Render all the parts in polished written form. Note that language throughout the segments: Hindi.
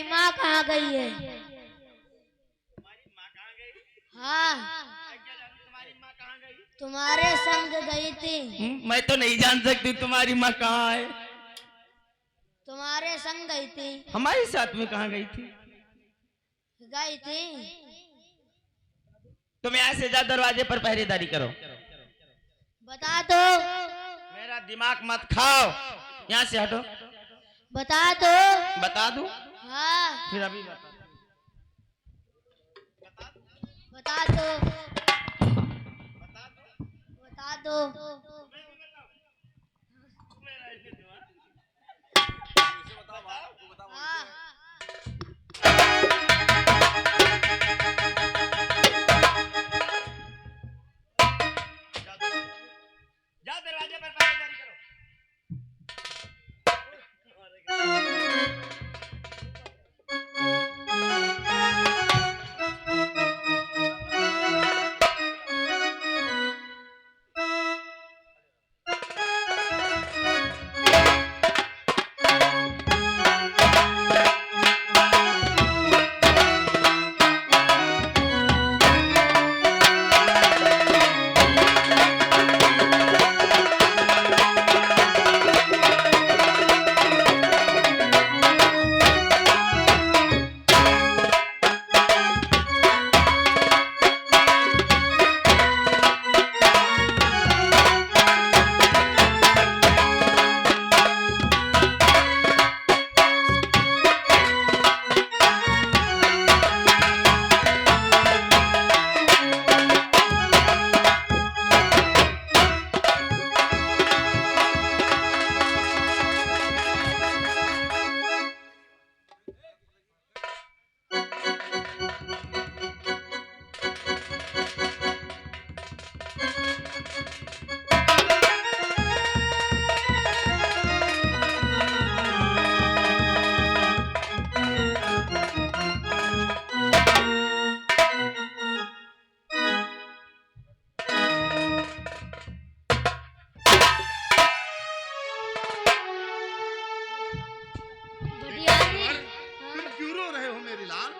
मेरी माँ कहाँ गई है? तुम्हारी माँ कहाँ गई? हाँ, क्या जानू तुम्हारी माँ कहाँ गई? तुम्हारे संग गई थी। मैं तो नहीं जान सकती तुम्हारी माँ कहाँ है। तुम्हारे संग गई थी। हमारे साथ में कहाँ गई थी? गई थी। तुम यहाँ से जा, दरवाजे पर पहरेदारी करो। बता दो। मेरा दिमाग मत खाओ, यहाँ से हटो। बता दो। बता दूं? हाँ, फिर अभी बता। बता दो। बता दो। हाँ, जा दरवाजे पर पहरेदारी करो। भटियारी। तुम क्यों रो रहे हो मेरे लाल?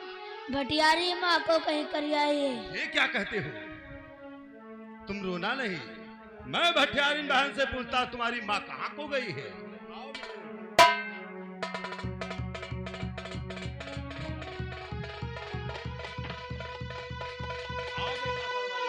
भटियारी माँ को कहीं कर आई है। ये क्या कहते हो? तुम रोना नहीं। मैं भटियारिन बहन से पूछता तुम्हारी माँ कहाँ को गई है। आओ बेटा, परवारी।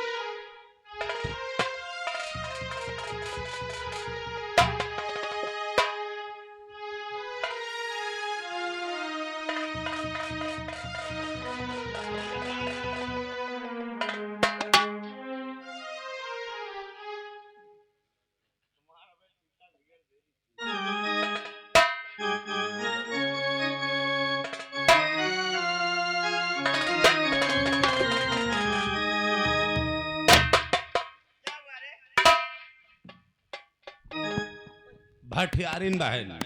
भटियारिन बहन,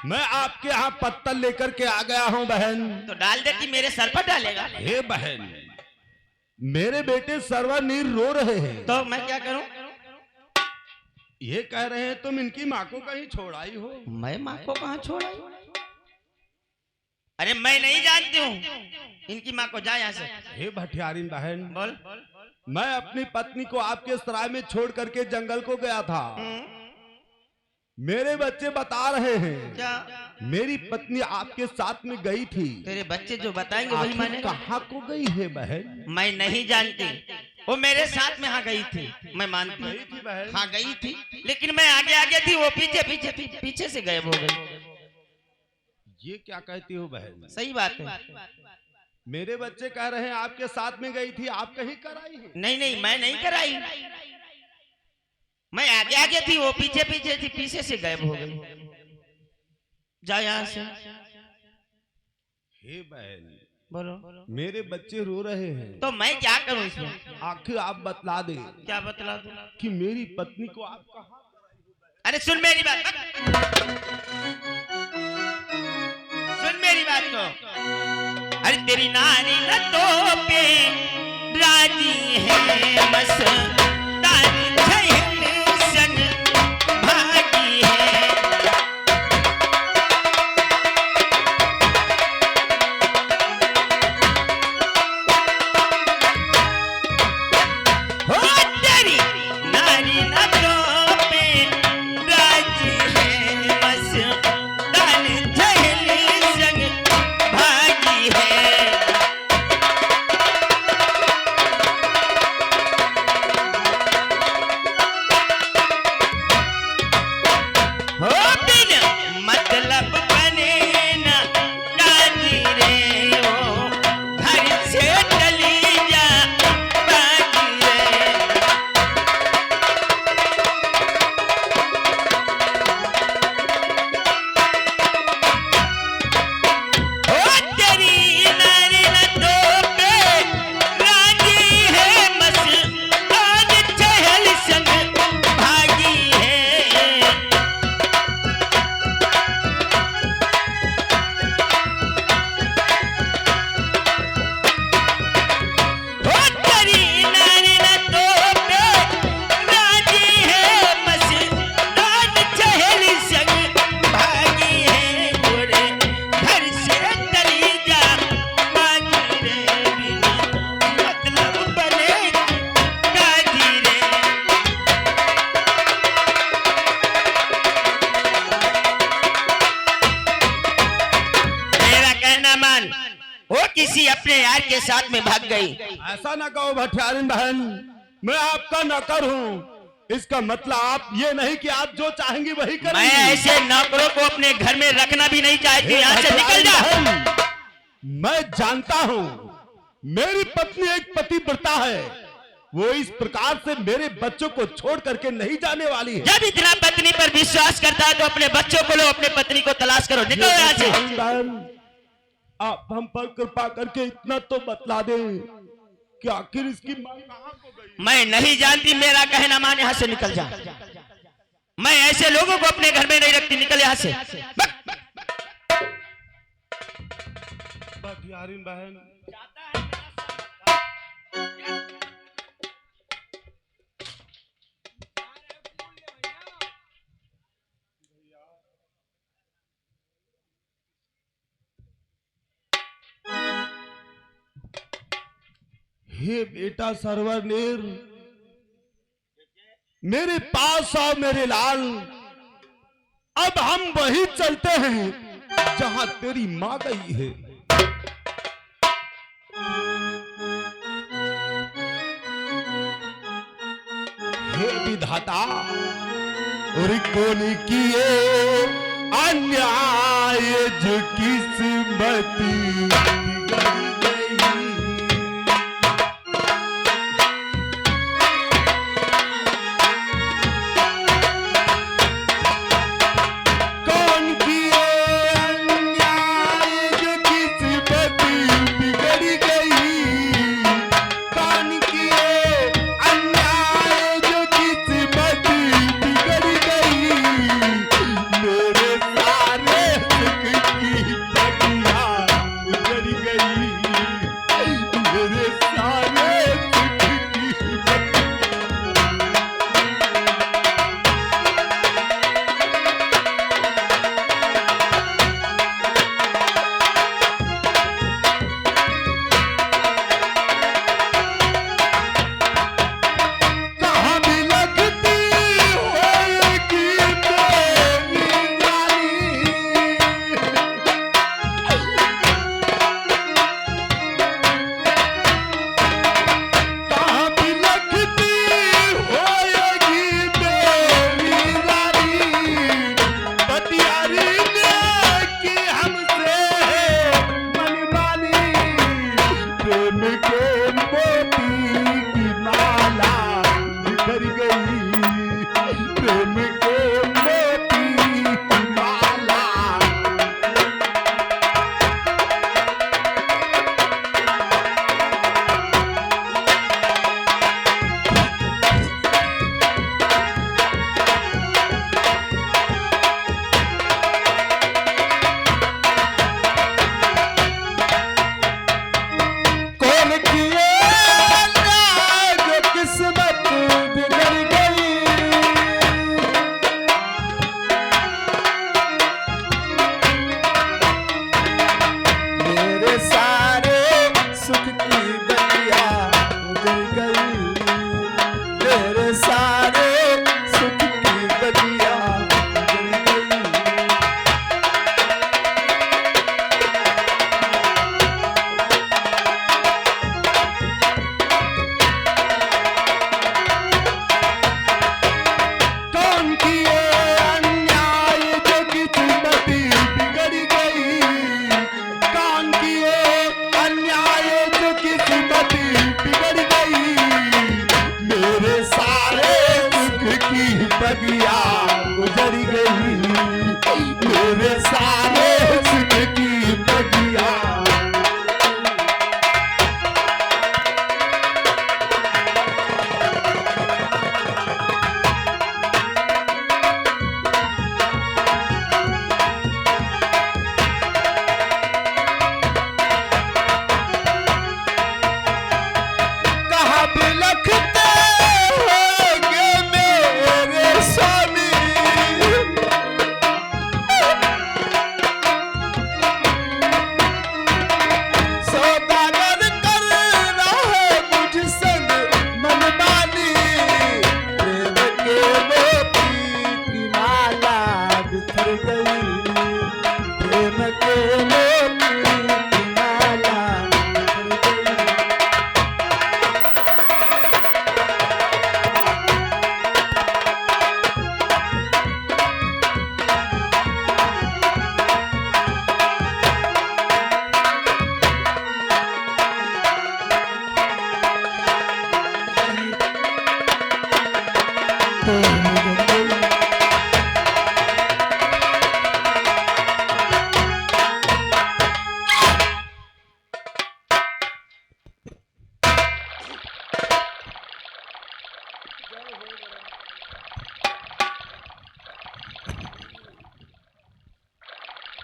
मैं आपके यहाँ पत्तल लेकर के आ गया हूँ बहन। तो डाल देती, मेरे सर पर डालेगा। हे बहन, मेरे बेटे सर्वनीर रो रहे हैं। तो मैं क्या करूं? ये कह रहे हैं तुम इनकी माँ को कहीं छोड़ाई हो। मैं माँ को कहाँ छोड़ा? अरे मैं नहीं जानती हूँ इनकी माँ को। जा यहाँ से। हे भटियारिन बहन, बोल। मैं अपनी पत्नी को आपके सराय में छोड़ करके जंगल को गया था। मेरे बच्चे बता रहे हैं क्या? मेरी पत्नी आपके साथ में गई थी। तेरे बच्चे जो बताएंगे वही आखिर मानेगा। कहाँ को गई है बहन? मैं नहीं जानती। वो मेरे साथ में हाँ गई थी, मैं मानती गई हूँ। थी बहन। हाँ गई थी, लेकिन मैं आगे आगे थी, वो पीछे पीछे पीछे से गायब हो गई। ये क्या कहती हो बहन? सही बात है। मेरे बच्चे कह रहे हैं आपके साथ में गई थी, आप कहीं कराई है। नहीं नहीं, मैं नहीं कराई। मैं आगे आगे थी, वो पीछे पीछे थी, पीछे से गायब हो गई। जा यहाँ से। हे बहन, बोलो। मेरे बच्चे रो रहे हैं। तो मैं क्या करूं इसमें? आखिर आप बतला दे क्या बतला दूं? कि मेरी पत्नी को आप कहाँ। अरे सुन मेरी बात, सुन मेरी बात को। अरे तेरी नारी लतों पे राजी है, मस्तानी झहिल सन भागी है। अपने यार के साथ में भाग गई। ऐसा ना कहो भठियारिन बहन, मैं आपका नौकर हूँ। इसका मतलब आप ये नहीं कि आप जो चाहेंगी वही करेंगी। मैं ऐसे नौकरों को अपने घर में रखना भी नहीं चाहती। यहाँ से निकल जा। मैं जानता हूँ मेरी पत्नी एक पतिव्रता है, वो इस प्रकार से मेरे बच्चों को छोड़ करके नहीं जाने वाली है। जब इतना पत्नी पर विश्वास करता है तो अपने बच्चों को लो, अपने पत्नी को तलाश करो। निकलो यहाँ से। आप हम पर कृपा करके इतना तो बतला दें कि आखिर इसकी मां कहां को गई। मैं नहीं जानती, मेरा कहना मान, यहाँ से निकल जा। मैं ऐसे लोगों को अपने घर में नहीं रखती। निकल यहाँ से। भठियारिन बहन, हे बेटा सरवरनेर, मेरे पास आओ मेरे लाल। अब हम वही चलते हैं जहां तेरी मां गई है। हे विधाता, रिकोनी किए अन्याय जो किस्मती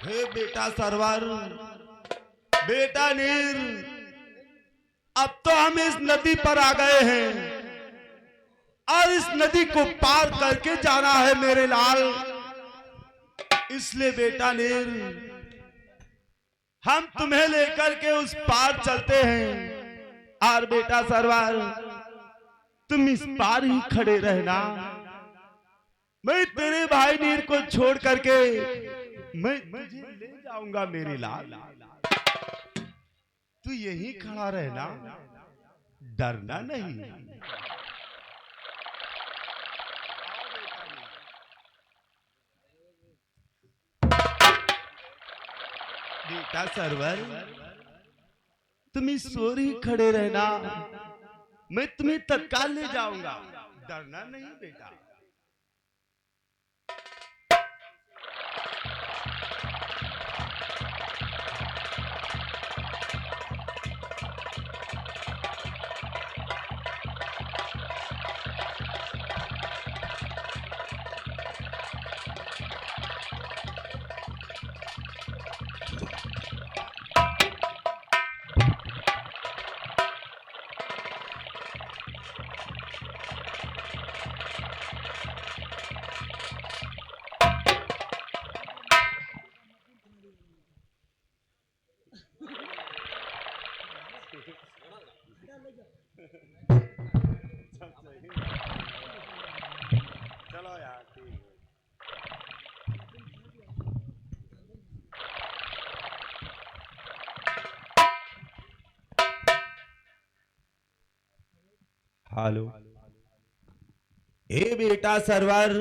हे बेटा सरवर, बेटा नीर, अब तो हम इस नदी पर आ गए हैं और इस नदी को पार करके जाना है मेरे लाल। इसलिए बेटा नीर, हम तुम्हें लेकर के उस पार चलते हैं और बेटा सरवर, तुम इस पार ही खड़े रहना। मैं तेरे भाई नीर को छोड़ करके मैं तुझे ले जाऊंगा मेरे लाल। तू यहीं खड़ा रहना, डरना नहीं। बेटा सरवर, तुम इस ओर ही खड़े रहना, मैं तुम्हें तत्काल ले जाऊंगा, डरना नहीं बेटा। चलो यार, ठीक है। हेलो, ए बेटा सरवर,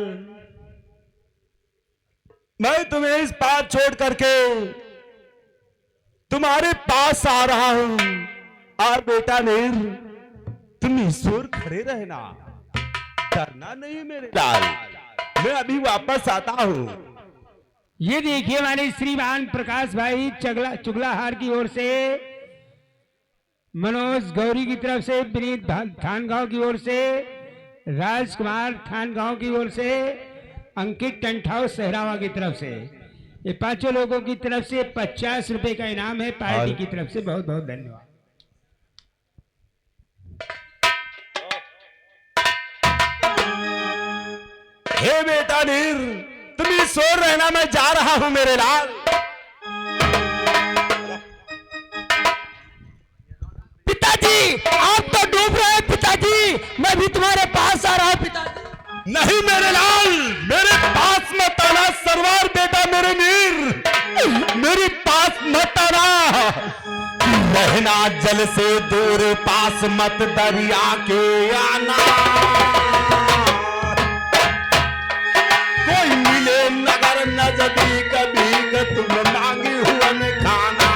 मैं तुम्हें इस पार छोड़ करके तुम्हारे पास आ रहा हूं और बेटा नीर, तुम इस ओर खड़े रहना, डरना नहीं मेरे लाल, मैं अभी वापस आता हूं। ये देखिए हमारे श्रीमान प्रकाश भाई चुगलाहार की ओर से, मनोज गौरी की तरफ से, विनीत थानगांव की ओर से, राजकुमार थानगांव की ओर से, अंकित टंठाव सहरावा की तरफ से, ये पांचों लोगों की तरफ से 50 रुपए का इनाम है पार्टी की तरफ से। बहुत बहुत धन्यवाद। हे बेटा नीर, तुम इस ओर रहना, मैं जा रहा हूं मेरे लाल। पिताजी, आप तो डूब रहे हैं पिताजी, मैं भी तुम्हारे पास आ रहा हूं पिताजी। नहीं मेरे लाल, मेरे पास मत आना सरवार बेटा मेरे नीर, मेरे पास मत आना, रहना जल से दूर, पास मत दरिया के आना। कोई मिले नगर नजदीक, कभी तुम मांगी हुआ न खाना।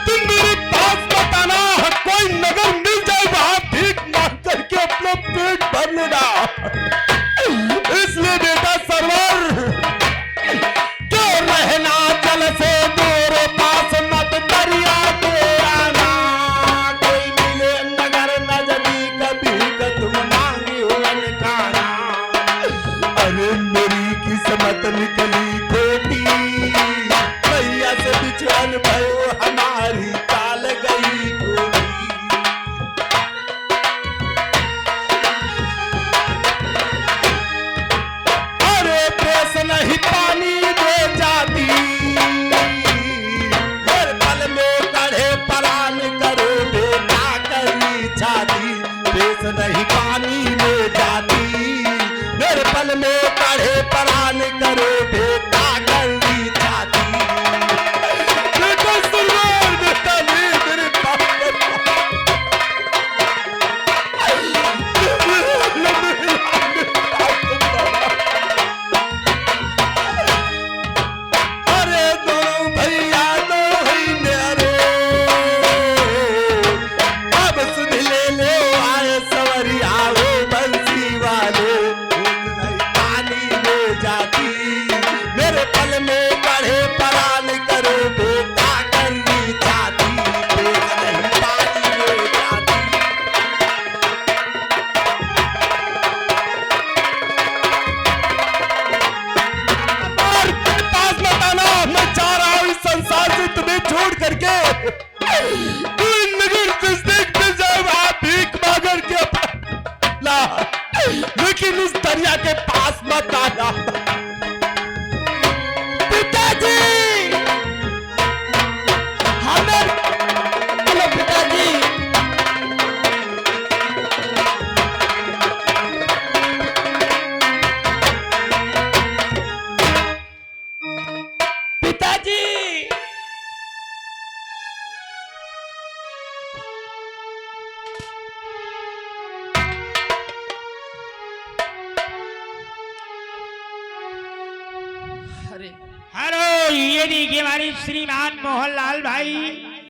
तुम मेरे पास मत आना, कोई नगर मिल जाए वहां भीख मांग करके अपना पेट भर लेना। इसलिए बेटा सरवर, छोड़ करके तू इन नगर नजदीक में जाए, वहां भीख मांगर के ला, लेकिन इस दरिया के पास मत आना। पिताजी हमें, हेलो पिताजी, पिताजी हेलो, ये देखिए हमारे श्रीमान मोहनलाल भाई